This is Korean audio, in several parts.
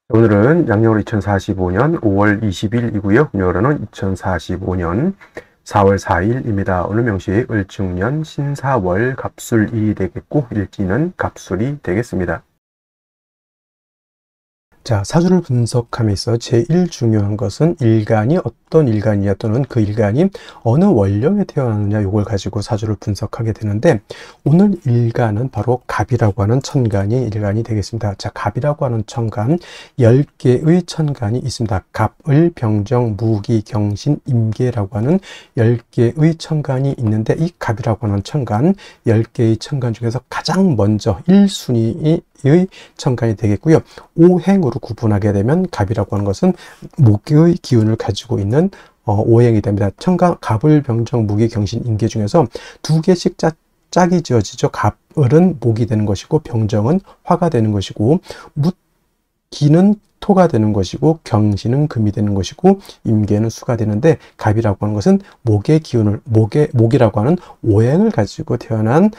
오늘은 양력으로 2045년 5월 20일이고요. 음력으로는 2045년 4월 4일입니다. 오늘 명시 을중년 신사월 갑술일이 되겠고 일지는 갑술이 되겠습니다. 자, 사주를 분석함에 있어 제일 중요한 것은 일간이 어떤 일간이냐 또는 그 일간이 어느 원령에 태어났느냐 이걸 가지고 사주를 분석하게 되는데 오늘 일간은 바로 갑이라고 하는 천간이 일간이 되겠습니다. 자, 갑이라고 하는 천간 10개의 천간이 있습니다. 갑, 을, 병정, 무기, 경신, 임계라고 하는 10개의 천간이 있는데 이 갑이라고 하는 천간 10개의 천간 중에서 가장 먼저 1순위의 천간이 되겠고요. 오행으로 구분하게 되면 갑이라고 하는 것은 목의 기운을 가지고 있는 오행이 됩니다. 천간, 갑을, 병정, 무기, 경신, 임계 중에서 두 개씩 짝이 지어지죠. 갑을은 목이 되는 것이고 병정은 화가 되는 것이고 무기는 토가 되는 것이고 경신은 금이 되는 것이고 임계는 수가 되는데 갑이라고 하는 것은 목의 기운을 목이라고 하는 오행을 가지고 태어난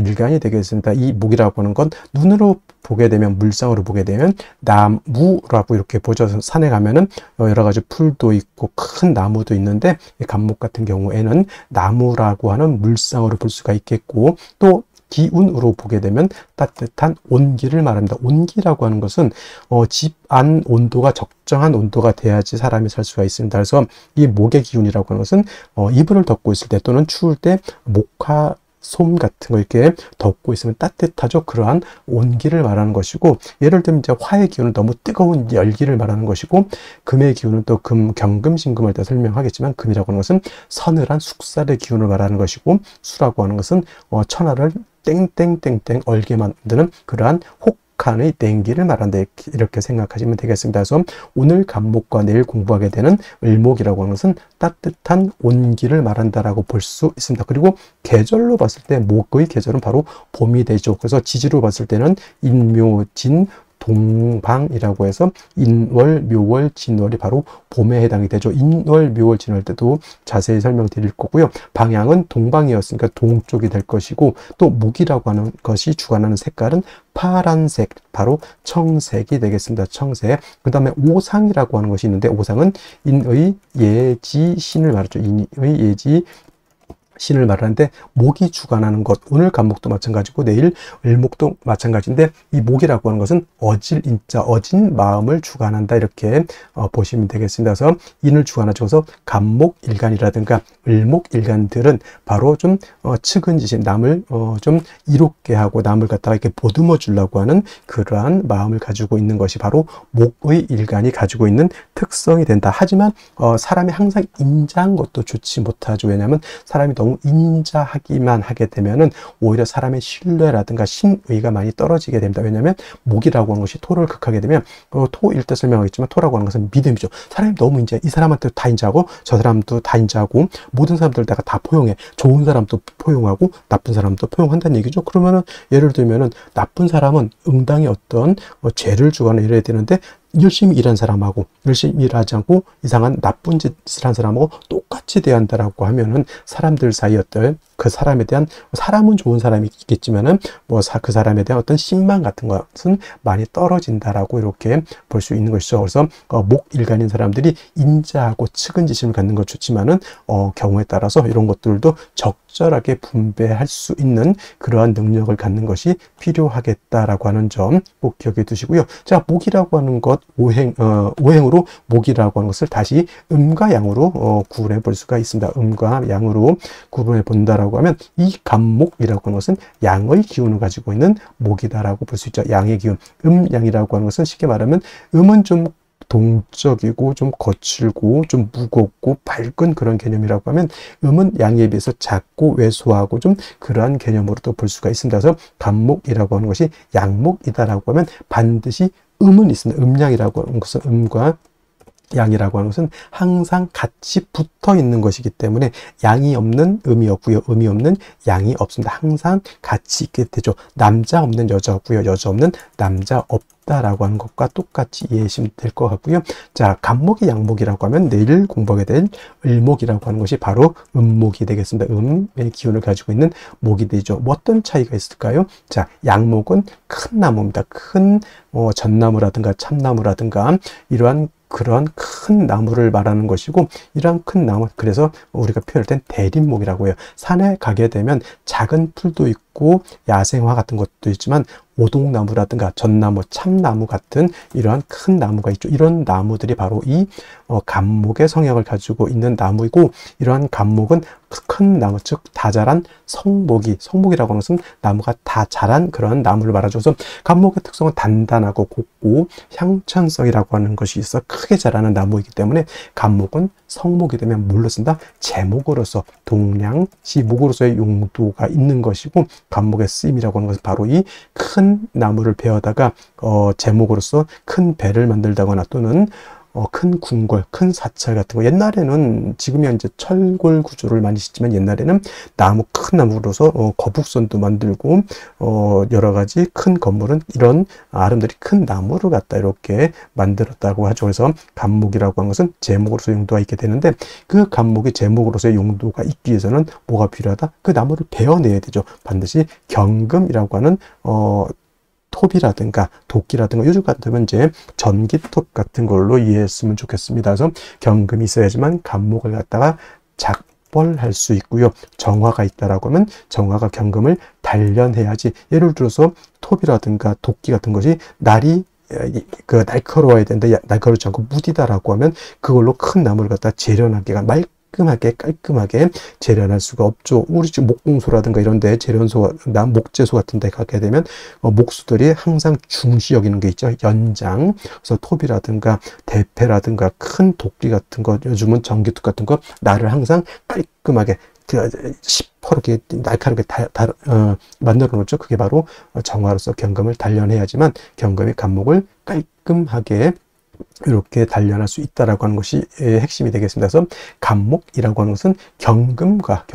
일간이 되겠습니다. 이 목이라고 하는 건 눈으로 보게 되면 물상으로 보게 되면 나무라고 이렇게 보죠. 산에 가면은 여러 가지 풀도 있고 큰 나무도 있는데 갑목 같은 경우에는 나무라고 하는 물상으로 볼 수가 있겠고 또 기운으로 보게 되면 따뜻한 온기를 말합니다. 온기라고 하는 것은 집 안 온도가 적정한 온도가 돼야지 사람이 살 수가 있습니다. 그래서 이 목의 기운이라고 하는 것은 이불을 덮고 있을 때 또는 추울 때 목화 솜 같은 거 이렇게 덮고 있으면 따뜻하죠. 그러한 온기를 말하는 것이고 예를 들면 이제 화의 기운은 너무 뜨거운 열기를 말하는 것이고 금의 기운은 또 경금신금을 다 설명하겠지만 금이라고 하는 것은 서늘한 숙살의 기운을 말하는 것이고 수라고 하는 것은 천하를 땡땡땡땡 얼게 만드는 그러한 혹한의 땡기를 말한다 이렇게 생각하시면 되겠습니다. 그래서 오늘 갑목과 내일 공부하게 되는 을목이라고 하는 것은 따뜻한 온기를 말한다라고 볼 수 있습니다. 그리고 계절로 봤을 때 목의 계절은 바로 봄이 되죠. 그래서 지지로 봤을 때는 인묘진 동방이라고 해서 인월, 묘월, 진월이 바로 봄에 해당이 되죠. 인월, 묘월, 진월 때도 자세히 설명드릴 거고요. 방향은 동방이었으니까 동쪽이 될 것이고 또 목이라고 하는 것이 주관하는 색깔은 파란색, 바로 청색이 되겠습니다. 청색. 그 다음에 오상이라고 하는 것이 있는데 오상은 인의 예지 신을 말하죠. 인의 예지 신을 말하는데 목이 주관하는 것, 오늘 갑목도 마찬가지고 내일 을목도 마찬가지인데 이 목이라고 하는 것은 어질 인자, 어진 마음을 주관한다 이렇게 보시면 되겠습니다. 그래서 인을 주관하죠. 그래서 갑목 일간이라든가 을목 일간들은 바로 좀 측은지심, 남을 좀 이롭게 하고 남을 갖다가 이렇게 보듬어 주려고 하는 그러한 마음을 가지고 있는 것이 바로 목의 일간이 가지고 있는 특성이 된다. 하지만 사람이 항상 인자한 것도 좋지 못하죠. 왜냐하면 사람이 너무 인자하기만 하게 되면은 오히려 사람의 신뢰라든가 신의가 많이 떨어지게 됩니다. 왜냐하면 목이라고 하는 것이 토를 극하게 되면 토일 때 설명하겠지만 토라고 하는 것은 믿음이죠. 사람이 너무 인자해. 이 사람한테 다 인자하고 저 사람도 다 인자하고 모든 사람들 내가 다 포용해. 좋은 사람도 포용하고 나쁜 사람도 포용한다는 얘기죠. 그러면은 예를 들면은 나쁜 사람은 응당히 어떤 죄를 주거나 이래야 되는데 열심히 일한 사람하고 열심히 일하지 않고 이상한 나쁜 짓을 한 사람하고 똑같이 대한다라고 하면은 사람들 사이 어떤 그 사람에 대한 사람은 좋은 사람이 있겠지만은 그 사람에 대한 어떤 신망 같은 것은 많이 떨어진다라고 이렇게 볼 수 있는 것이죠. 그래서 목일간인 사람들이 인자하고 측은지심을 갖는 것 좋지만은 경우에 따라서 이런 것들도 적절하게 분배할 수 있는 그러한 능력을 갖는 것이 필요하겠다라고 하는 점 꼭 기억해 두시고요. 자, 목이라고 하는 것 오행으로 목이라고 하는 것을 다시 음과 양으로 구분해 볼 수가 있습니다. 음과 양으로 구분해 본다라고 하면 이 갑목이라고 하는 것은 양의 기운을 가지고 있는 목이다라고 볼 수 있죠. 양의 기운. 양이라고 하는 것은 쉽게 말하면 음은 좀 동적이고 좀 거칠고 좀 무겁고 밝은 그런 개념이라고 하면 음은 양에 비해서 작고 왜소하고 좀 그러한 개념으로도 볼 수가 있습니다. 그래서 갑목이라고 하는 것이 양목이다라고 하면 반드시 음은 있습니다. 음양이라고 하는 것은 음과 양이라고 하는 것은 항상 같이 붙어 있는 것이기 때문에 양이 없는 음이 없고요. 음이 없는 양이 없습니다. 항상 같이 있게 되죠. 남자 없는 여자 없고요. 여자 없는 남자 없다라고 하는 것과 똑같이 이해하시면 될 것 같고요. 자, 간목이 양목이라고 하면 내일 공부하게 될 을목이라고 하는 것이 바로 음목이 되겠습니다. 음의 기운을 가지고 있는 목이 되죠. 뭐 어떤 차이가 있을까요? 자, 양목은 큰 나무입니다. 큰 전나무라든가 참나무라든가 이러한 그런 큰 나무를 말하는 것이고, 이러한 큰 나무, 그래서 우리가 표현할 땐 대림목이라고 해요. 산에 가게 되면 작은 풀도 있고 야생화 같은 것도 있지만 오동나무라든가 전나무, 참나무 같은 이러한 큰 나무가 있죠. 이런 나무들이 바로 이 간목의 성향을 가지고 있는 나무이고, 이러한 간목은 큰 나무, 즉 다 자란 성목이라고 하는 것은 나무가 다 자란 그런 나무를 말하죠. 그래서 간목의 특성은 단단하고 곱고 향천성이라고 하는 것이 있어 크게 자라는 나무이기 때문에 간목은 성목이 되면 뭘로 쓴다? 제목으로서, 동량시 목으로서의 용도가 있는 것이고, 간목의 쓰임이라고 하는 것은 바로 이 큰 나무를 베어다가 제목으로서 큰 배를 만들다거나 또는 큰 궁궐, 큰 사찰 같은 거, 옛날에는 지금이야 이제 철골 구조를 많이 짓지만 옛날에는 큰 나무로서 거북선도 만들고 여러 가지 큰 건물은 이런 아름드리 큰 나무를 갖다 이렇게 만들었다고 하죠. 그래서 간목이라고 하는 것은 제목으로서 용도가 있게 되는데, 그 간목이 제목으로서의 용도가 있기 위해서는 뭐가 필요하다? 그 나무를 베어내야 되죠. 반드시 경금이라고 하는 톱이라든가 도끼라든가, 요즘 같으면 이제 전기톱 같은 걸로 이해했으면 좋겠습니다. 그래서 경금이 있어야지만 간목을 갖다가 작벌할 수 있고요. 정화가 있다라고 하면 정화가 경금을 단련해야지. 예를 들어서 톱이라든가 도끼 같은 것이 날카로워야 되는데 날카롭지 않고 무디다라고 하면 그걸로 큰 나무를 갖다 재련하기가 깔끔하게 재련할 수가 없죠. 우리 집 목공소라든가 이런 데 목재소 같은 데 가게 되면 목수들이 항상 중시 여기는 게 있죠. 연장. 그래서 톱이라든가 대패라든가 큰 도끼 같은 거, 요즘은 전기톱 같은 거, 날을 항상 깔끔하게 시퍼렇게 날카롭게 만들어 놓죠. 그게 바로 정화로서 경금을 단련해야지만 경금의 간목을 깔끔하게 이렇게 단련할 수 있다라고 하는 것이 핵심이 되겠습니다. 그래서 간목이라고 하는 것은 경금과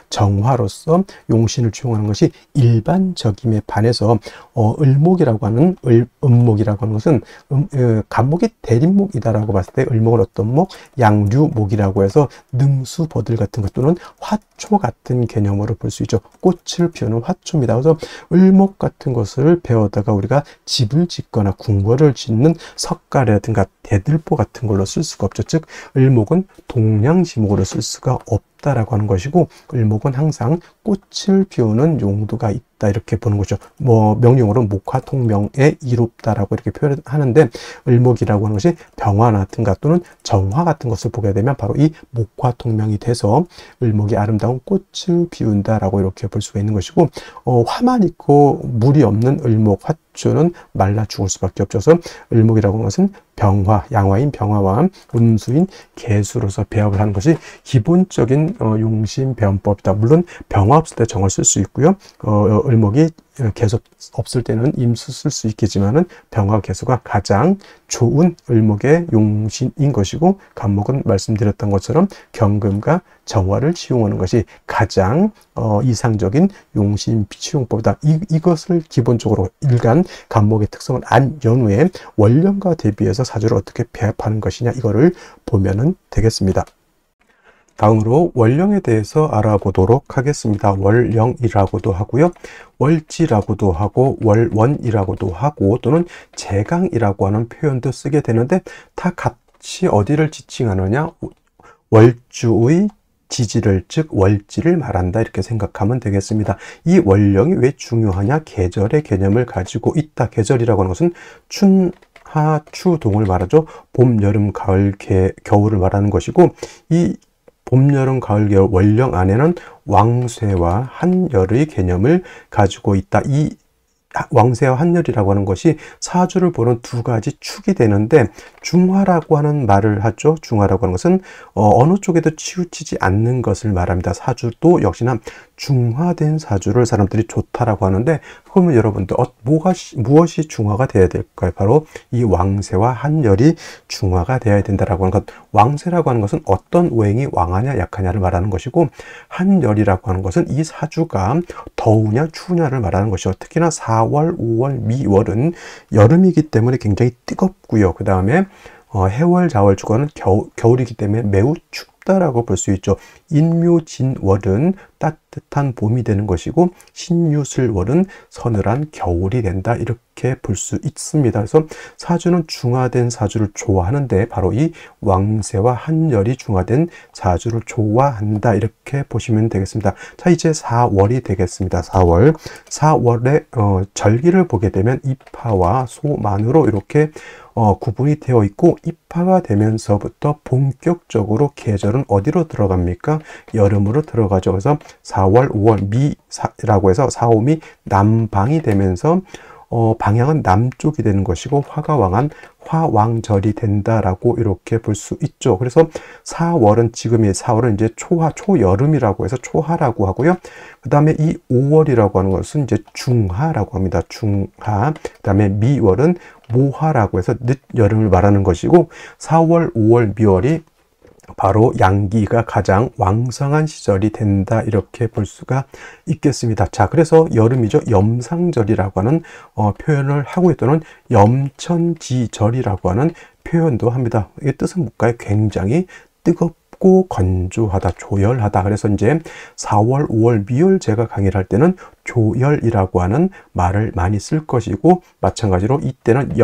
정화로서 용신을 취용하는 것이 일반적임에 반해서 을목이라고 하는 음목이라고 하는 것은 간목이 대림목이다라고 봤을 때 을목은 어떤 목? 양류목이라고 해서 능수버들 같은 것 또는 화초 같은 개념으로 볼 수 있죠. 꽃을 피우는 화초입니다. 그래서 을목 같은 것을 배워다가 우리가 집을 짓거나 궁궐을 짓는 석가래라든가 대들보 같은 걸로 쓸 수가 없죠. 즉 을목은 동량지목으로 쓸 수가 없다라고 하는 것이고, 을목은 항상 꽃을 피우는 용도가 있다 이렇게 보는 거죠. 명령어로 목화통명에 이롭다라고 이렇게 표현하는데, 을목이라고 하는 것이 병화라든가 또는 정화 같은 것을 보게 되면 바로 이 목화통명이 돼서 을목이 아름다운 꽃을 피운다라고 이렇게 볼 수가 있는 것이고, 화만 있고 물이 없는 을목 화초는 말라 죽을 수밖에 없죠. 그래서 을목이라고 하는 것은 병화, 양화인 병화와 음수인 개수로서 배합을 하는 것이 기본적인 용신 배원법이다. 물론 병화 없을 때 정을 쓸 수 있고요. 을목이 개수 없을 때는 임수 쓸 수 있겠지만은 병화 개수가 가장 좋은 을목의 용신인 것이고, 간목은 말씀드렸던 것처럼 경금과 정화를 취용하는 것이 가장 이상적인 용신 취용법이다. 이것을 기본적으로 일간 간목의 특성을 안 연후에 월령과 대비해서 사주를 어떻게 배합하는 것이냐, 이거를 보면은 되겠습니다. 다음으로 월령에 대해서 알아보도록 하겠습니다. 월령이라고도 하고요, 월지라고도 하고 월원이라고도 하고 또는 제강이라고 하는 표현도 쓰게 되는데, 다 같이 어디를 지칭하느냐? 월주의 지지를, 즉 월지를 말한다 이렇게 생각하면 되겠습니다. 이 월령이 왜 중요하냐? 계절의 개념을 가지고 있다. 계절이라고 하는 것은 춘하 추동을 말하죠. 봄, 여름, 가을, 겨울을 말하는 것이고, 이 봄, 여름, 가을, 겨울 월령 안에는 왕쇠와 한열의 개념을 가지고 있다. 이 왕쇠와 한열이라고 하는 것이 사주를 보는 두 가지 축이 되는데, 중화라고 하는 말을 하죠. 중화라고 하는 것은 어느 쪽에도 치우치지 않는 것을 말합니다. 사주도 역시나 중화된 사주를 사람들이 좋다라고 하는데, 그러면 여러분들 무엇이 중화가 되어야 될까요? 바로 이 왕세와 한열이 중화가 되어야 된다라고 하는 것. 왕세라고 하는 것은 어떤 오행이 왕하냐 약하냐를 말하는 것이고, 한열이라고 하는 것은 이 사주가 더우냐 추우냐를 말하는 것이죠. 특히나 4월, 5월, 미월은 여름이기 때문에 굉장히 뜨겁고요. 그 다음에 해월, 자월, 주간은 겨울이기 때문에 매우 춥다라고 볼 수 있죠. 인묘진월은 따뜻한 봄이 되는 것이고, 신유술월은 서늘한 겨울이 된다, 이렇게 볼 수 있습니다. 그래서 사주는 중화된 사주를 좋아하는데 바로 이 왕세와 한열이 중화된 사주를 좋아한다, 이렇게 보시면 되겠습니다. 자, 이제 4월이 되겠습니다. 4월의 절기를 보게 되면 입하와 소만으로 이렇게 구분이 되어 있고, 입하가 되면서부터 본격적으로 계절은 어디로 들어갑니까? 여름으로 들어가죠. 그래서 4월, 5월 미라고 해서 4, 5미 남방이 되면서 방향은 남쪽이 되는 것이고, 화가 왕한 화왕절이 된다라고 이렇게 볼 수 있죠. 그래서 4월은 지금의 4월은 이제 초여름이라고 해서 초하라고 하고요. 그 다음에 이 5월이라고 하는 것은 이제 중하라고 합니다. 중하. 그 다음에 미월은 모하라고 해서 늦여름을 말하는 것이고, 4월, 5월, 미월이 바로 양기가 가장 왕성한 시절이 된다, 이렇게 볼 수가 있겠습니다. 자, 그래서 여름이죠. 염상절이라고 하는 표현을 하고 있다는 염천지절이라고 하는 표현도 합니다. 이 뜻은 뭘까요? 굉장히 뜨겁고 건조하다, 조열하다. 그래서 이제 4월, 5월, 미월 제가 강의를 할 때는 조열이라고 하는 말을 많이 쓸 것이고, 마찬가지로 이때는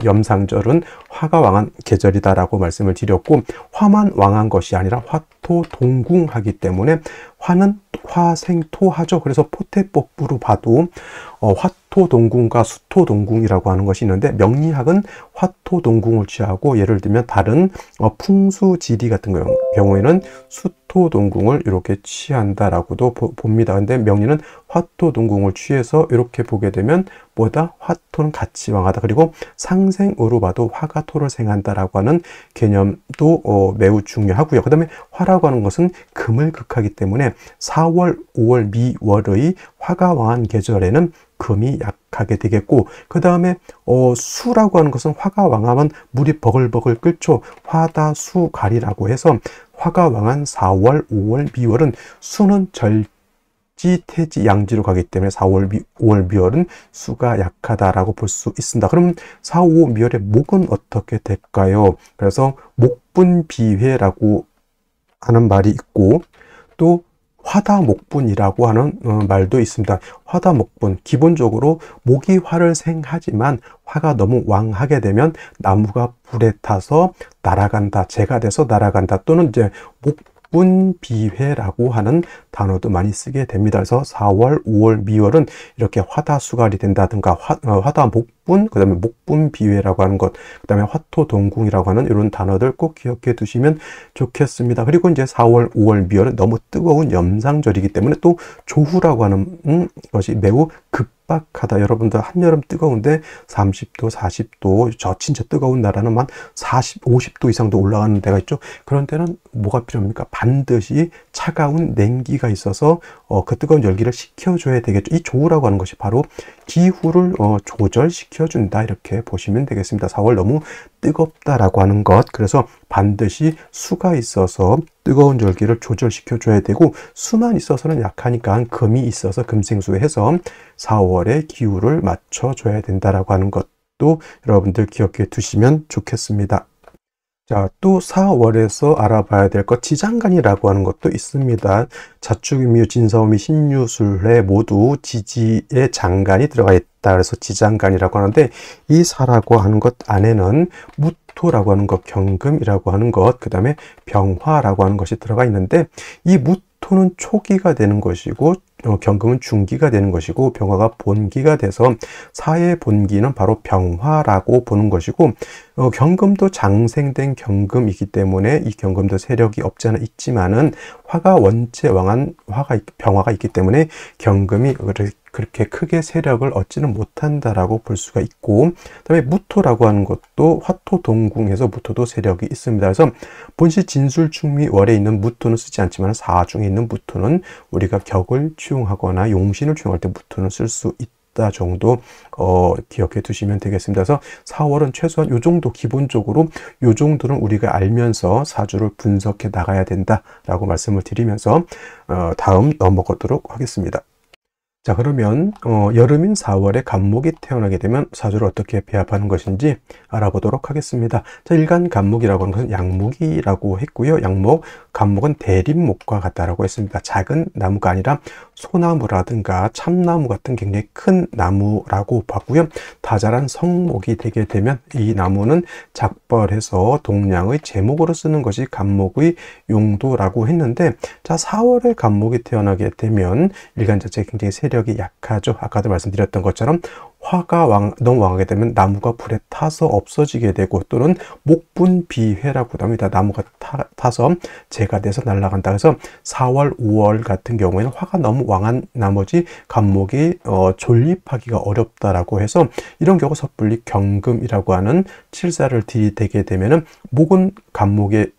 염상절은 화가 왕한 계절이다라고 말씀을 드렸고, 화만 왕한 것이 아니라 화토동궁하기 때문에 화는 화생토하죠. 그래서 포태법부로 봐도 화토동궁과 수토동궁이라고 하는 것이 있는데, 명리학은 화토동궁을 취하고, 예를 들면 다른 풍수지리 같은 경우에는 수토동궁을 이렇게 취한다라고도 봅니다. 근데 명리는 화토동궁을 취해서 이렇게 보게 되면 뭐다? 화토는 같이 왕하다. 그리고 상생으로 봐도 화가 토를 생한다라고 하는 개념도 매우 중요하고요. 그 다음에 화라고 하는 것은 금을 극하기 때문에 4월, 5월, 미월의 화가 왕한 계절에는 금이 약하게 되겠고, 그 다음에 수라고 하는 것은 화가 왕하면 물이 버글버글 끓죠. 화다수갈이라고 해서 화가 왕한 4월, 5월, 미월은 수는 지, 태지, 양지로 가기 때문에 4월, 5월, 미월은 수가 약하다라고 볼 수 있습니다. 그럼 4, 5, 미월의 목은 어떻게 될까요? 그래서 목분비회라고 하는 말이 있고, 또 화다목분이라고 하는 말도 있습니다. 화다목분, 기본적으로 목이 화를 생하지만 화가 너무 왕하게 되면 나무가 불에 타서 날아간다, 재가 돼서 날아간다, 또는 이제 목분비회라고 하는 단어도 많이 쓰게 됩니다. 그래서 4월, 5월, 미월은 이렇게 화다수갈이 된다든가 화다목분, 그 다음에 목분비회라고 하는 것, 그 다음에 화토동궁이라고 하는 이런 단어들 꼭 기억해 두시면 좋겠습니다. 그리고 이제 4월, 5월, 미월은 너무 뜨거운 염상절이기 때문에 또 조후라고 하는 것이 매우 급박하다. 여러분들 한여름 뜨거운데 30도, 40도, 저 진짜 뜨거운 나라는 만 40, 50도 이상도 올라가는 데가 있죠. 그런 때는 뭐가 필요합니까? 반드시 차가운 냉기가 있어서 그 뜨거운 열기를 식혀줘야 되겠죠. 이 조우라고 하는 것이 바로 기후를 조절시켜준다, 이렇게 보시면 되겠습니다. 4월 너무 뜨겁다라고 하는 것, 그래서 반드시 수가 있어서 뜨거운 열기를 조절시켜줘야 되고, 수만 있어서는 약하니까 금이 있어서 금생수해서 4월의 기후를 맞춰줘야 된다라고 하는 것도 여러분들 기억해 두시면 좋겠습니다. 자, 또 4월에서 알아봐야 될 것, 지장간이라고 하는 것도 있습니다. 자축인묘, 진사오미, 신유술에 모두 지지의 장간이 들어가 있다. 그래서 지장간이라고 하는데, 이 사라고 하는 것 안에는 무토라고 하는 것, 경금이라고 하는 것, 그 다음에 병화라고 하는 것이 들어가 있는데, 이 무토는 초기가 되는 것이고, 경금은 중기가 되는 것이고, 병화가 본기가 돼서 사의 본기는 바로 병화라고 보는 것이고, 경금도 장생된 경금이기 때문에 이 경금도 세력이 없지 않아 있지만은 화가 원체 왕한 병화가 있기 때문에 경금이 그렇게 크게 세력을 얻지는 못한다라고 볼 수가 있고, 그다음에 무토라고 하는 것도 화토동궁에서 무토도 세력이 있습니다. 그래서 본시 진술충미월에 있는 무토는 쓰지 않지만 사중에 있는 무토는 우리가 격을 취용하거나 용신을 취용할 때 무토는 쓸 수 있다 정도 기억해 두시면 되겠습니다. 그래서 4월은 최소한 요 정도, 기본적으로 요 정도는 우리가 알면서 사주를 분석해 나가야 된다라고 말씀을 드리면서 다음 넘어가도록 하겠습니다. 자, 그러면 여름인 4월에 간목이 태어나게 되면 사주를 어떻게 배합하는 것인지 알아보도록 하겠습니다. 자, 일간 간목이라고 하는 것은 양목이라고 했고요. 양목, 간목은 대립목과 같다라고 했습니다. 작은 나무가 아니라 소나무라든가 참나무 같은 굉장히 큰 나무라고 봤고요. 다자란 성목이 되게 되면 이 나무는 작벌해서 동량의 제목으로 쓰는 것이 간목의 용도라고 했는데, 자, 4월에 간목이 태어나게 되면 일간 자체가 굉장히 세력이 약하죠. 아까도 말씀드렸던 것처럼 화가 너무 왕하게 되면 나무가 불에 타서 없어지게 되고, 또는 목분비회라고도 합니다. 나무가 타서 재가 돼서 날아간다. 그래서 4월, 5월 같은 경우에는 화가 너무 왕한 나머지 간목이 존립하기가 어렵다라고 해서 이런 경우 섣불리 경금이라고 하는 칠사를 들이대게 되면은 목은 간목의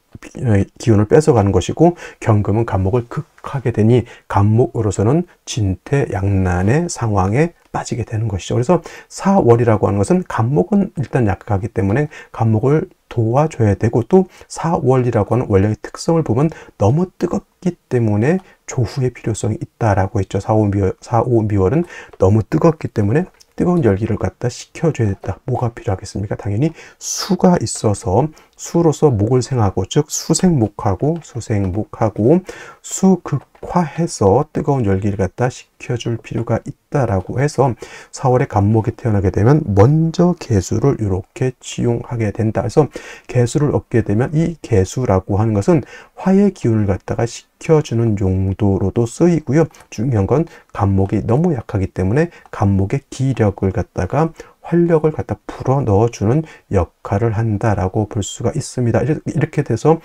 기운을 뺏어가는 것이고, 경금은 간목을 극하게 되니 간목으로서는 진퇴양난의 상황에 빠지게 되는 것이죠. 그래서 4월이라고 하는 것은 간목은 일단 약하기 때문에 간목을 도와줘야 되고, 또 4월이라고 하는 원령의 특성을 보면 너무 뜨겁기 때문에 조후의 필요성이 있다라고 했죠. 4, 5, 미월은 너무 뜨겁기 때문에 뜨거운 열기를 갖다 식혀줘야 된다. 뭐가 필요하겠습니까? 당연히 수가 있어서 수로서 목을 생하고, 즉 수생목하고 수극화해서 뜨거운 열기를 갖다 식혀줄 필요가 있다라고 해서 4월에 간목이 태어나게 되면 먼저 개수를 이렇게 치용하게 된다. 그래서 개수를 얻게 되면 이 개수라고 하는 것은 화의 기운을 갖다가 식혀주는 용도로도 쓰이고요. 중요한 건 간목이 너무 약하기 때문에 간목의 기력을 갖다가 활력을 갖다 불어 넣어주는 역할을 한다라고 볼 수가 있습니다. 이렇게 돼서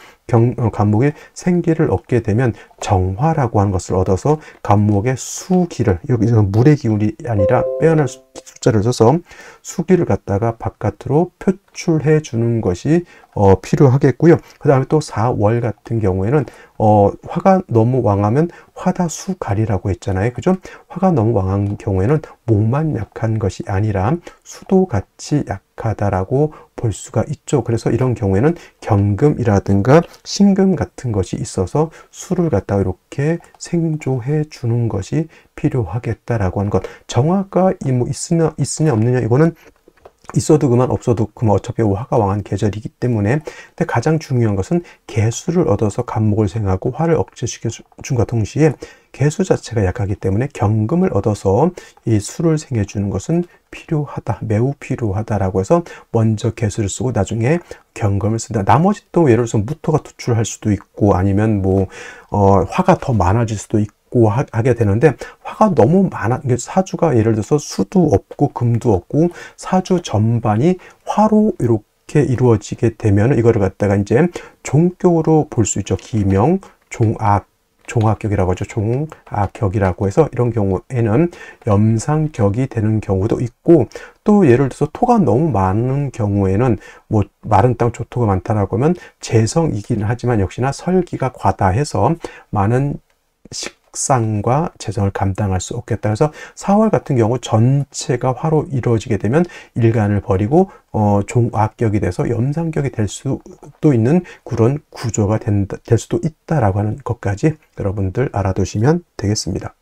간목의 생기를 얻게 되면 정화라고 하는 것을 얻어서 간목의 수기를, 여기서 물의 기운이 아니라 빼어날 숫자를 써서 수기를 갖다가 바깥으로 표출해 주는 것이 필요하겠고요. 그 다음에 또 4월 같은 경우에는 화가 너무 왕하면 화다수갈이라고 했잖아요. 그죠? 화가 너무 왕한 경우에는 목만 약한 것이 아니라 수도 같이 약하다라고 볼 수가 있죠. 그래서 이런 경우에는 경금이라든가 신금 같은 것이 있어서 수를 갖다가 이렇게 생조해 주는 것이 필요하겠다라고 하는 것. 정화가 뭐 있으냐 없느냐, 이거는 있어도 그만 없어도 그만 어차피 화가 왕한 계절이기 때문에. 근데 가장 중요한 것은 개수를 얻어서 간목을 생하고 화를 억제시켜 준과 동시에 개수 자체가 약하기 때문에 경금을 얻어서 이 수를 생해 주는 것은 필요하다, 매우 필요하다라고 해서 먼저 개수를 쓰고 나중에 경금을 쓴다. 나머지 또 예를 들어서 무토가 투출할 수도 있고, 아니면 뭐 화가 더 많아질 수도 있고 하게 되는데, 화가 너무 많아, 사주가 예를 들어서 수도 없고 금도 없고 사주 전반이 화로 이렇게 이루어지게 되면 이거를 갖다가 이제 종격으로 볼 수 있죠. 기명, 종악격이라고 하죠. 종악격이라고 해서 이런 경우에는 염상격이 되는 경우도 있고, 또 예를 들어서 토가 너무 많은 경우에는 뭐 마른 땅 조토가 많다라고 하면 재성이긴 하지만 역시나 설기가 과다해서 많은 식상과 재성을 감당할 수 없겠다. 그래서 4월 같은 경우 전체가 화로 이루어지게 되면 일간을 버리고 종악격이 돼서 염상격이 될 수도 있는 그런 구조가 될 수도 있다라고 하는 것까지 여러분들 알아두시면 되겠습니다.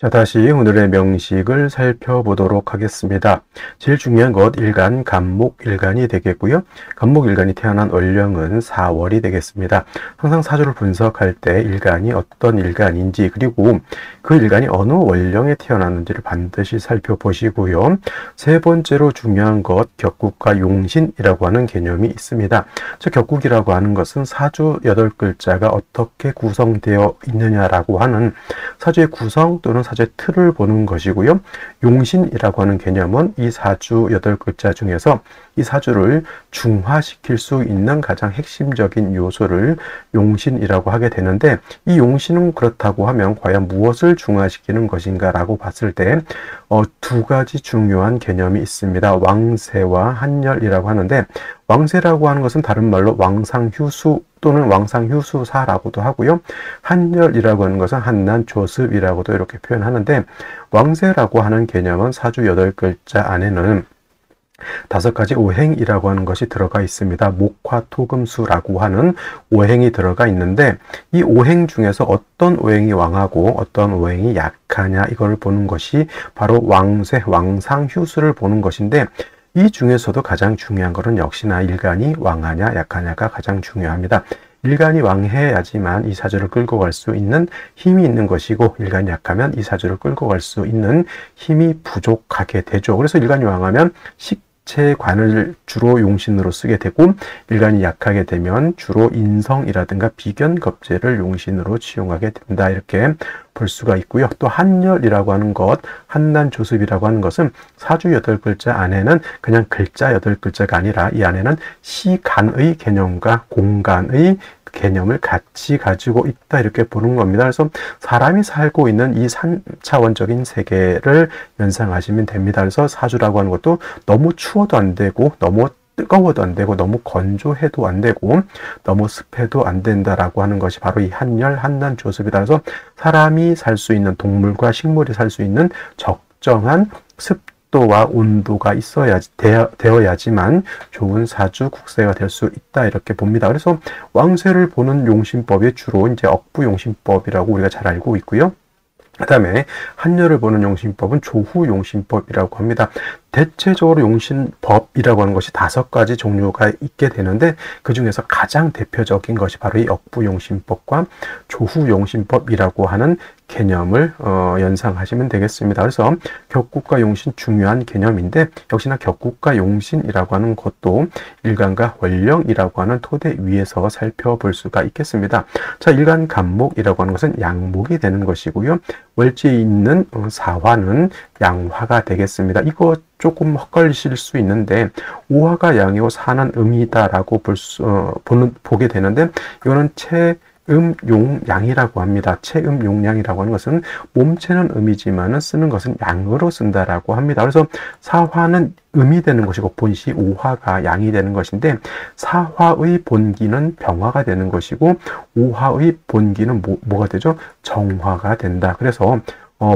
자, 다시 오늘의 명식을 살펴보도록 하겠습니다. 제일 중요한 것, 일간, 간목, 일간이 되겠고요. 간목, 일간이 태어난 월령은 4월이 되겠습니다. 항상 사주를 분석할 때 일간이 어떤 일간인지, 그리고 그 일간이 어느 월령에 태어났는지를 반드시 살펴보시고요. 세 번째로 중요한 것, 격국과 용신이라고 하는 개념이 있습니다. 저 격국이라고 하는 것은 사주 8글자가 어떻게 구성되어 있느냐라고 하는 사주의 구성 또는 사주의 틀을 보는 것이고요. 용신이라고 하는 개념은 이 사주 8글자 중에서 이 사주를 중화시킬 수 있는 가장 핵심적인 요소를 용신이라고 하게 되는데, 이 용신은 그렇다고 하면 과연 무엇을 중화시키는 것인가 라고 봤을 때 두 가지 중요한 개념이 있습니다. 왕세와 한열이라고 하는데, 왕세라고 하는 것은 다른 말로 왕상휴수 또는 왕상휴수사라고도 하고요. 한열이라고 하는 것은 한난조습이라고도 이렇게 표현하는데, 왕세라고 하는 개념은 사주 8글자 안에는 5가지 오행이라고 하는 것이 들어가 있습니다. 목화토금수라고 하는 오행이 들어가 있는데, 이 오행 중에서 어떤 오행이 왕하고 어떤 오행이 약하냐, 이걸 보는 것이 바로 왕세, 왕상휴수를 보는 것인데, 이 중에서도 가장 중요한 것은 역시나 일간이 왕하냐 약하냐가 가장 중요합니다. 일간이 왕해야지만 이 사주를 끌고 갈 수 있는 힘이 있는 것이고, 일간이 약하면 이 사주를 끌고 갈 수 있는 힘이 부족하게 되죠. 그래서 일간이 왕하면 식체관을 주로 용신으로 쓰게 되고, 일간이 약하게 되면 주로 인성이라든가 비견겁재를 용신으로 치용하게 된다, 이렇게 볼 수가 있고요. 또 한열이라고 하는 것, 한난조습이라고 하는 것은 사주 8글자 안에는 그냥 글자 8글자가 아니라 이 안에는 시간의 개념과 공간의 개념을 같이 가지고 있다, 이렇게 보는 겁니다. 그래서 사람이 살고 있는 이 3차원적인 세계를 연상하시면 됩니다. 그래서 사주라고 하는 것도 너무 추워도 안 되고, 너무 뜨거워도 안 되고, 너무 건조해도 안 되고, 너무 습해도 안 된다라고 하는 것이 바로 이 한열, 한난조습이다. 그래서 사람이 살 수 있는, 동물과 식물이 살 수 있는 적정한 습도와 온도가 되어야지만 좋은 사주 국세가 될 수 있다, 이렇게 봅니다. 그래서 왕세를 보는 용신법이 주로 이제 억부용신법이라고 우리가 잘 알고 있고요. 그 다음에 한열을 보는 용신법은 조후용신법이라고 합니다. 대체적으로 용신법이라고 하는 것이 5가지 종류가 있게 되는데, 그 중에서 가장 대표적인 것이 바로 이 억부용신법과 조후용신법이라고 하는 개념을 연상하시면 되겠습니다. 그래서 격국과 용신 중요한 개념인데, 역시나 격국과 용신이라고 하는 것도 일간과 원령이라고 하는 토대 위에서 살펴볼 수가 있겠습니다. 자, 일간 간목이라고 하는 것은 양목이 되는 것이고요. 월지에 있는 사화는 양화가 되겠습니다. 이거 조금 헛갈리실 수 있는데, 오화가 양이고 사는 음이다라고 보게 되는데, 이거는 체음용양이라고 합니다. 체음용양이라고 하는 것은 몸체는 음이지만 쓰는 것은 양으로 쓴다라고 합니다. 그래서 사화는 음이 되는 것이고 본시 오화가 양이 되는 것인데, 사화의 본기는 병화가 되는 것이고, 오화의 본기는 뭐가 되죠? 정화가 된다. 그래서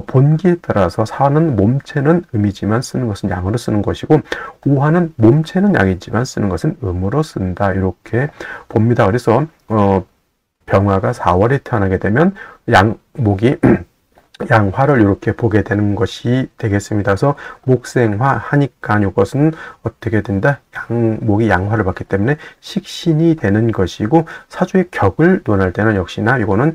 본기에 따라서 사는 몸체는 음이지만 쓰는 것은 양으로 쓰는 것이고, 오화는 몸체는 양이지만 쓰는 것은 음으로 쓴다, 이렇게 봅니다. 그래서 병화가 4월에 태어나게 되면 양목이 양화를 이렇게 보게 되는 것이 되겠습니다. 그래서 목생화 하니까 이것은 어떻게 된다? 양목이 양화를 받기 때문에 식신이 되는 것이고, 사주의 격을 논할 때는 역시나 이거는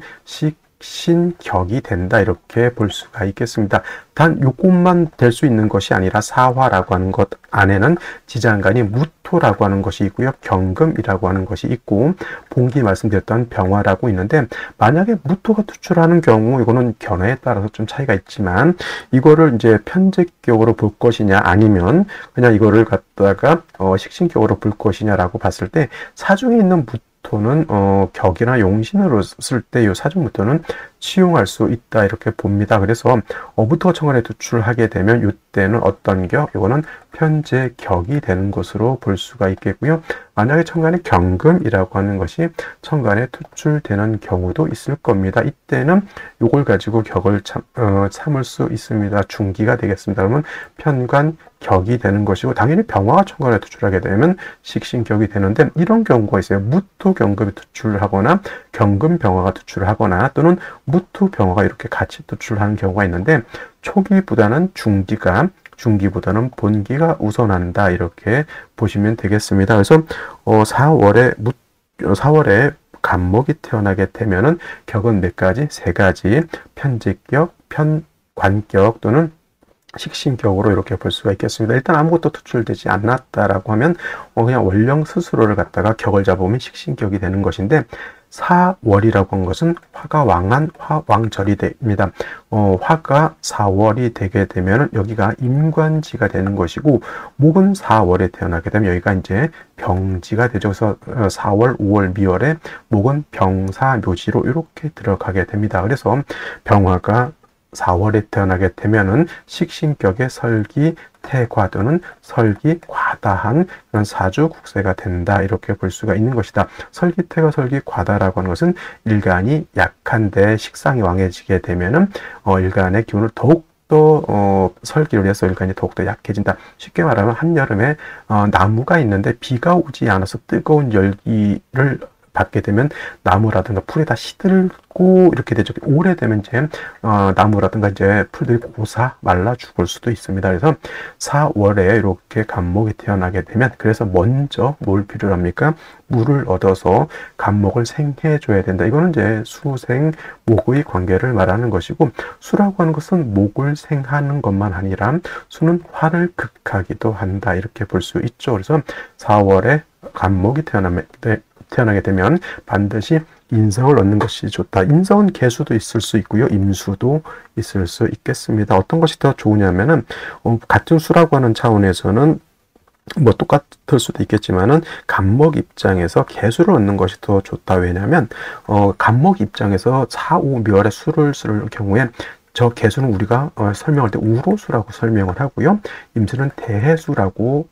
신격이 된다, 이렇게 볼 수가 있겠습니다. 단 요것만 될 수 있는 것이 아니라 사화라고 하는 것 안에는 지장간이 무토라고 하는 것이 있고요, 경금이라고 하는 것이 있고, 봉기 말씀드렸던 병화라고 있는데, 만약에 무토가 투출하는 경우 이거는 견해에 따라서 좀 차이가 있지만, 이거를 이제 편제격으로 볼 것이냐 아니면 그냥 이거를 갖다가 식신격으로 볼 것이냐라고 봤을 때, 사중에 있는 무토는 격이나 용신으로 쓸 때 이 사중무토는 치용할 수 있다, 이렇게 봅니다. 그래서 무토가 천간에 투출하게 되면 이때는 어떤 격? 이거는 편제격이 되는 것으로 볼 수가 있겠고요. 만약에 천간에 경금이라고 하는 것이 천간에 투출되는 경우도 있을 겁니다. 이때는 이걸 가지고 격을 참을 수 있습니다. 중기가 되겠습니다. 그러면 편관 격이 되는 것이고, 당연히 병화가 천간에 투출하게 되면 식신격이 되는데, 이런 경우가 있어요. 무토 경금이 투출하거나 경금 병화가 투출하거나 또는 무토 병화가 이렇게 같이 투출하는 경우가 있는데, 초기보다는 중기보다는 본기가 우선한다, 이렇게 보시면 되겠습니다. 그래서 4월에 간목이 태어나게 되면은 격은 몇 가지? 3가지. 편제격, 편관격 또는 식신격으로 이렇게 볼 수가 있겠습니다. 일단 아무것도 투출되지 않았다라고 하면 그냥 원령 스스로를 갖다가 격을 잡으면 식신격이 되는 것인데, 4월이라고 한 것은 화가 왕한 화왕절이 됩니다. 화가 4월이 되게 되면 여기가 임관지가 되는 것이고, 목은 4월에 태어나게 되면 여기가 이제 병지가 되죠. 그래서 4월, 5월, 미월에 목은 병사묘지로 이렇게 들어가게 됩니다. 그래서 병화가 4월에 태어나게 되면은 식신격의 설기, 태과 또는 설기, 과다한 그런 사주 국세가 된다. 이렇게 볼 수가 있는 것이다. 설기, 태과, 설기, 과다라고 하는 것은 일간이 약한데 식상이 왕해지게 되면은 일간의 기운을 더욱더 설기를 해서 일간이 더욱더 약해진다. 쉽게 말하면 한여름에 나무가 있는데 비가 오지 않아서 뜨거운 열기를 받게 되면 나무라든가 풀이 다 시들고 이렇게 되죠. 오래되면 이제 나무라든가 이제 풀들이 고사 말라 죽을 수도 있습니다. 그래서 4월에 이렇게 간목이 태어나게 되면 그래서 먼저 뭘 필요로 합니까? 물을 얻어서 간목을 생해 줘야 된다. 이거는 이제 수생 목의 관계를 말하는 것이고, 수라고 하는 것은 목을 생하는 것만 아니라 수는 화를 극하기도 한다. 이렇게 볼 수 있죠. 그래서 4월에 간목이 태어나게 되면 반드시 인성을 얻는 것이 좋다. 인성은 개수도 있을 수 있고요. 임수도 있을 수 있겠습니다. 어떤 것이 더 좋으냐면은 같은 수라고 하는 차원에서는 뭐 똑같을 수도 있겠지만은 간목 입장에서 개수를 얻는 것이 더 좋다. 왜냐하면 간목 입장에서 4, 5 멸의 수를 쓸 경우에 저 개수는 우리가 설명할 때 우로수라고 설명을 하고요. 임수는 대해수라고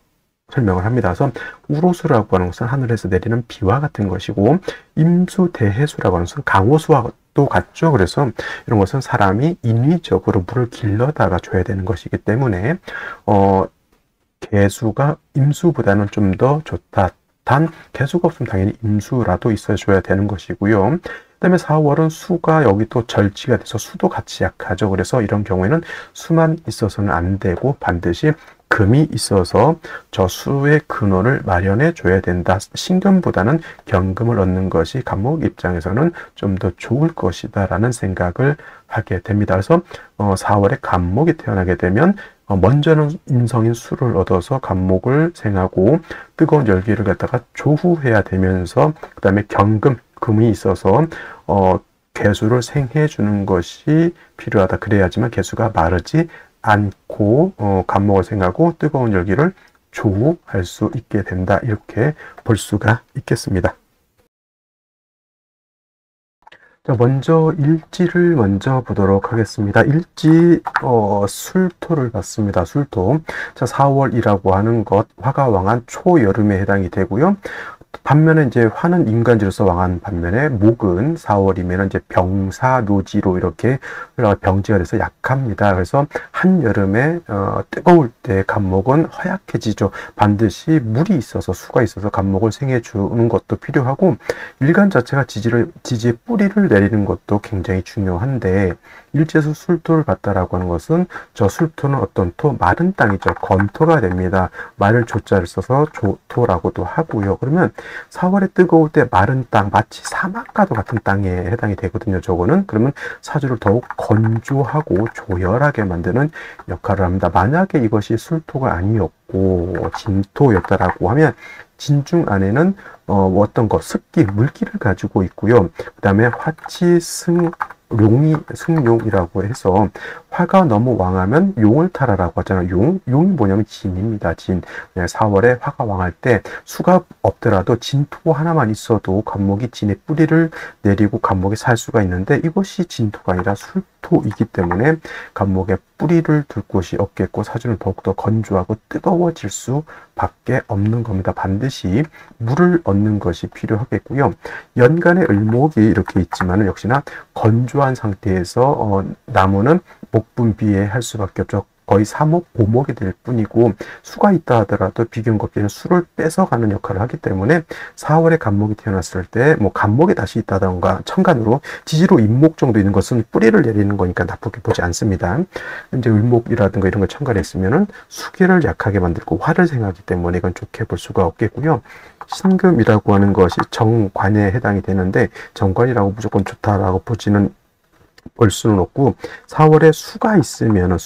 설명을 합니다. 그래서 우로수라고 하는 것은 하늘에서 내리는 비와 같은 것이고, 임수대해수라고 하는 것은 강호수와 또 같죠. 그래서 이런 것은 사람이 인위적으로 물을 길러다가 줘야 되는 것이기 때문에 개수가 임수보다는 좀 더 좋다. 단 개수가 없으면 당연히 임수라도 있어줘야 되는 것이고요. 그다음에 4월은 수가 여기 또 절지가 돼서 수도 같이 약하죠. 그래서 이런 경우에는 수만 있어서는 안 되고 반드시 금이 있어서 저 수의 근원을 마련해 줘야 된다. 신금보다는 경금을 얻는 것이 간목 입장에서는 좀 더 좋을 것이다 라는 생각을 하게 됩니다. 그래서 4월에 간목이 태어나게 되면 먼저는 인성인 수를 얻어서 간목을 생하고 뜨거운 열기를 갖다가 조후해야 되면서 그 다음에 금이 있어서 개수를 생해 주는 것이 필요하다. 그래야지만 개수가 마르지 않고 간목을 생하고 뜨거운 열기를 조후할 수 있게 된다. 이렇게 볼 수가 있겠습니다. 자, 먼저 일지를 먼저 보도록 하겠습니다. 일지 술토를 봤습니다. 술토. 자, 4월이라고 하는 것 화가 왕한 초여름에 해당이 되고요. 반면에 이제 화는 인간지로서 왕한 반면에 목은 4월이면 이제 병사노지로 이렇게 병지가 돼서 약합니다. 그래서 한여름에 뜨거울 때 간목은 허약해지죠. 반드시 물이 있어서 수가 있어서 간목을 생해 주는 것도 필요하고, 일간 자체가 지지의 뿌리를 내리는 것도 굉장히 중요한데, 일지에서 술토를 봤다라고 하는 것은 저 술토는 어떤 토? 마른 땅이죠. 건토가 됩니다. 마를 조자를 써서 조토라고도 하고요. 그러면 4월에 뜨거울 때 마른 땅, 마치 사막과도 같은 땅에 해당이 되거든요. 저거는 그러면 사주를 더욱 건조하고 조열하게 만드는 역할을 합니다. 만약에 이것이 술토가 아니었고 진토였다라고 하면 진중 안에는 어떤 것, 습기, 물기를 가지고 있고요. 그 다음에 화치, 승용이라고 해서 화가 너무 왕하면 용을 타라라고 하잖아요. 용이 뭐냐면 진입니다. 진. 4월에 화가 왕할 때 수가 없더라도 진토 하나만 있어도 간목이 진의 뿌리를 내리고 간목이 살 수가 있는데, 이것이 진토가 아니라 술토이기 때문에 간목에 뿌리를 둘 곳이 없겠고 사주는 더욱더 건조하고 뜨거워질 수밖에 없는 겁니다. 반드시 물을 얻는 것이 필요하겠고요. 연간의 을목이 이렇게 있지만 역시나 건조한 상태에서 나무는 목분비에 할 수밖에 없죠. 거의 사목, 오목이 될 뿐이고, 수가 있다 하더라도 비경겁기는 수를 뺏어가는 역할을 하기 때문에 4월에 간목이 태어났을 때 뭐 간목이 다시 있다던가 천간으로 지지로 임목 정도 있는 것은 뿌리를 내리는 거니까 나쁘게 보지 않습니다. 이제 을목이라든가 이런 걸 천간에 있으면은 수기를 약하게 만들고 화를 생하기 때문에 이건 좋게 볼 수가 없겠고요. 신금이라고 하는 것이 정관에 해당이 되는데, 정관이라고 무조건 좋다라고 보지는 볼 수는 없고, 4월에 수가 있으면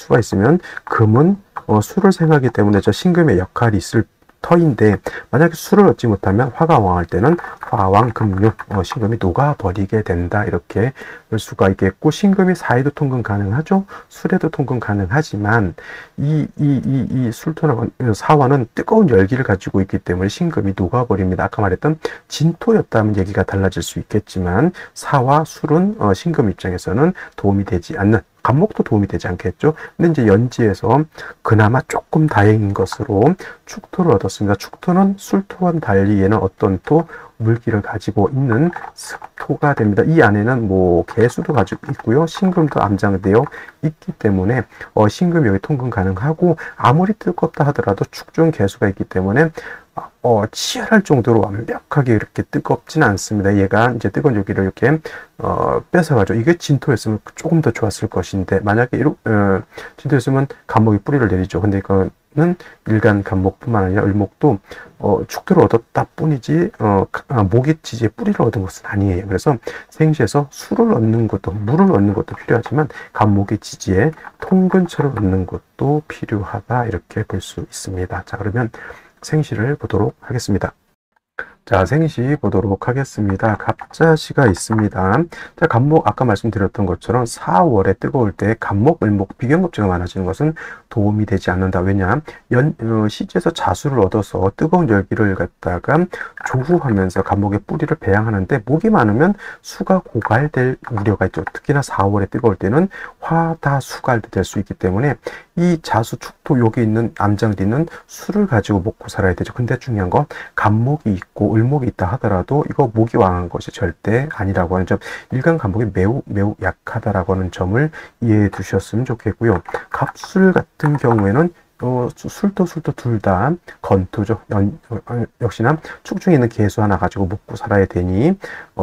금은 수를 생하기 때문에 저 신금의 역할이 있을 터인데, 만약에 수를 얻지 못하면 화가 왕할 때는 화왕금육, 신금이 녹아버리게 된다. 이렇게 볼 수가 있겠고, 신금이 사에도 통근 가능하죠. 술에도 통근 가능하지만 이 술토나 사화는 뜨거운 열기를 가지고 있기 때문에 신금이 녹아버립니다. 아까 말했던 진토였다면 얘기가 달라질 수 있겠지만 사화, 술은 신금 입장에서는 도움이 되지 않는 간목도 도움이 되지 않겠죠. 근데 이제 연지에서 그나마 조금 다행인 것으로 축토를 얻었습니다. 축토는 술토와는 달리 얘는 어떤 토? 물기를 가지고 있는 습토가 됩니다. 이 안에는 뭐 개수도 가지고 있고요. 신금도 암장되어 있기 때문에 신금 여기 통근 가능하고, 아무리 뜨겁다 하더라도 축중 개수가 있기 때문에 치열할 정도로 완벽하게 이렇게 뜨겁진 않습니다. 얘가 이제 뜨거운 열기를 이렇게 뺏어가죠. 이게 진토였으면 조금 더 좋았을 것인데, 만약에 진토였으면 간목이 뿌리를 내리죠. 근데 이거는 일간 간목뿐만 아니라 을목도 축토를 얻었다 뿐이지 목의 지지에 뿌리를 얻은 것은 아니에요. 그래서 생시에서 수를 얻는 것도, 물을 얻는 것도 필요하지만 간목의 지지에 통근처를 얻는 것도 필요하다, 이렇게 볼 수 있습니다. 자, 그러면 생시를 보도록 하겠습니다. 자, 생시 보도록 하겠습니다. 갑자시가 있습니다. 자, 간목, 아까 말씀드렸던 것처럼 4월에 뜨거울 때 간목, 을목, 비견급제가 많아지는 것은 도움이 되지 않는다. 왜냐? 시지에서 자수를 얻어서 뜨거운 열기를 갖다가 조후하면서 간목의 뿌리를 배양하는데, 목이 많으면 수가 고갈될 우려가 있죠. 특히나 4월에 뜨거울 때는 화다수갈도 될 수 있기 때문에 이 자수, 축토, 여기 있는 암장도 있는 수를 가지고 먹고 살아야 되죠. 근데 중요한 건 간목이 있고 을목이 있다 하더라도 이거 목이 왕한 것이 절대 아니라고 하는 점, 일간 간목이 매우 약하다라고 하는 점을 이해해 두셨으면 좋겠고요. 갑술 같은 경우에는 술도 둘 다 건토죠. 역시나 축중에 있는 개수 하나 가지고 먹고 살아야 되니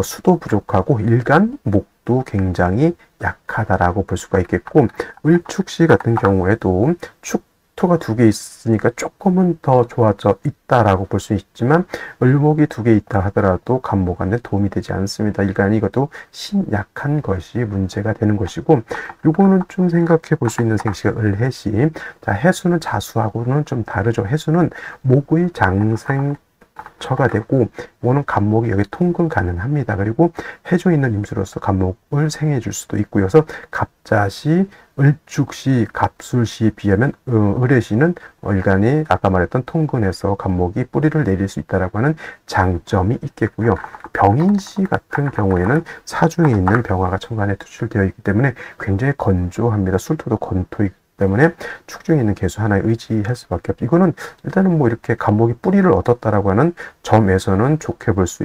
수도 부족하고 일간 목도 굉장히 약하다라고 볼 수가 있겠고, 을축시 같은 경우에도 축토가 2개 있으니까 조금은 더 좋아져 있다라고 볼 수 있지만, 을목이 2개 있다 하더라도 간목한테 도움이 되지 않습니다. 일간이 이것도 신약한 것이 문제가 되는 것이고, 요거는 좀 생각해 볼 수 있는 생시가 을해시. 자, 해수는 자수하고는 좀 다르죠. 해수는 목의 장생 처가 되고, 이거는 간목이 여기 통근 가능합니다. 그리고 해중에 있는 임수로서 간목을 생해 줄 수도 있고요. 그래서 갑자시, 을축시, 갑술시에 비하면 을해시는 일간이 아까 말했던 통근에서 간목이 뿌리를 내릴 수 있다라고 하는 장점이 있겠고요. 병인시 같은 경우에는 사중에 있는 병화가 천간에 투출되어 있기 때문에 굉장히 건조합니다. 술토도 건토이기 때문에 축중에 있는 개수 하나에 의지할 수밖에 없죠. 이거는 일단은 뭐 이렇게 간목이 뿌리를 얻었다라고 하는 점에서는 좋게 볼 수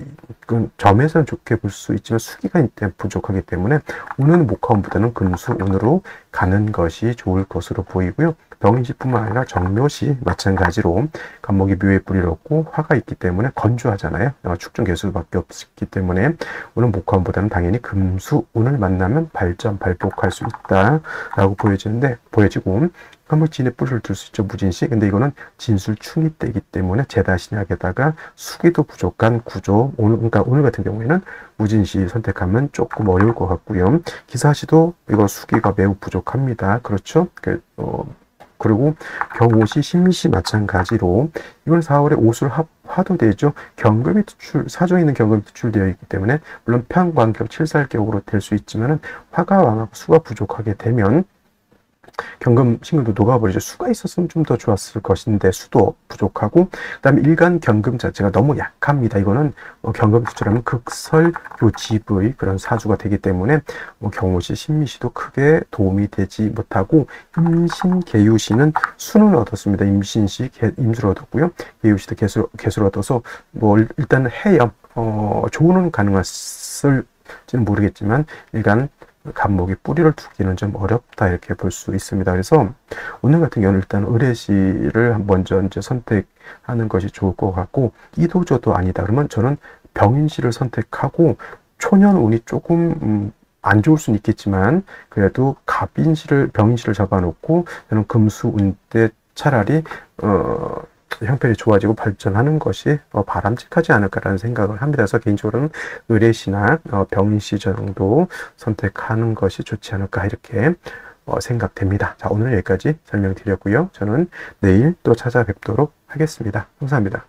있지만 수기가 이때 부족하기 때문에 운은 목화운보다는 금수 운으로 가는 것이 좋을 것으로 보이고요. 병인시뿐만 아니라 정묘시 마찬가지로 간목이 묘의 뿌리를 얻고 화가 있기 때문에 건조하잖아요. 축중 개수밖에 없기 때문에 운은 목화운보다는 당연히 금수 운을 만나면 발복할 수 있다라고 보여지고, 한번 진에 뿌리를 둘 수 있죠. 무진시. 근데 이거는 진술충이 때이기 때문에 재다신약에다가 수기도 부족한 구조. 오늘 같은 경우에는 무진시 선택하면 조금 어려울 것 같고요. 기사시도 이거 수기가 매우 부족합니다. 그렇죠? 그리고 경오시, 신미시 마찬가지로 이건 4월에 오술 화도 되죠. 경금이 사중에 있는 경금이 투출되어 있기 때문에 물론 편관격, 칠살격으로 될 수 있지만은 화가 왕하고 수가 부족하게 되면 경금, 신금도 녹아버리죠. 수가 있었으면 좀 더 좋았을 것인데 수도 부족하고, 그 다음에 일간 경금 자체가 너무 약합니다. 이거는 경금 투출하면 극설교집의 그런 사주가 되기 때문에 경호시, 신미시도 크게 도움이 되지 못하고, 임신, 계유시는 수는 얻었습니다. 임신시, 임수를 얻었고요. 계유시도 개수를 얻어서 일단은 해요. 조언은 가능할지는 모르겠지만 일간 간목이 뿌리를 두기는 좀 어렵다, 이렇게 볼 수 있습니다. 그래서 오늘 같은 경우는 일단 을해시를 먼저 이제 선택하는 것이 좋을 것 같고, 이도저도 아니다 그러면 저는 병인시를 선택하고, 초년운이 조금 안 좋을 수는 있겠지만 그래도 병인시를 잡아놓고 저는 금수운 때 차라리 형편이 좋아지고 발전하는 것이 바람직하지 않을까라는 생각을 합니다. 그래서 개인적으로는 을해시나 병인시 정도 선택하는 것이 좋지 않을까, 이렇게 생각됩니다. 자, 오늘 여기까지 설명드렸고요. 저는 내일 또 찾아뵙도록 하겠습니다. 감사합니다.